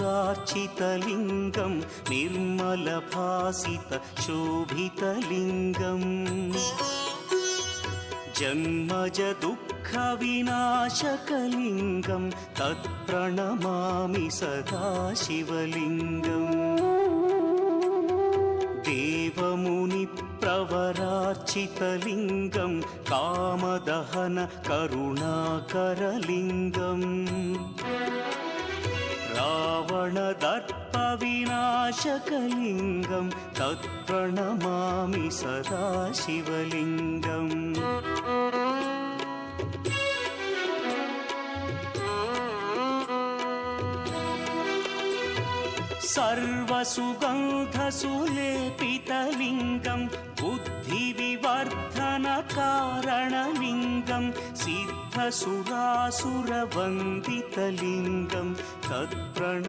सर्वसुरार्चितलिङ्गं निर्मलभासितशोभितलिङ्गम् जन्मज दुःखविनाशकलिङ्गं तत्प्रणमामि सदा शिवलिङ्गम् देवमुनिप्रवरार्चितलिङ्गं कामदहन करुणाकरलिङ्गम् रावणदर्पविनाशकलिङ्गं तत्प्रणमामि सदा शिवलिङ्गम् सर्वसुगन्धसुलेपितलिङ्गं बुद्धिविवर्धनकारणलिङ्गं सिद्धसुरासुरवन्दितलिङ्गं तत्प्रणमामि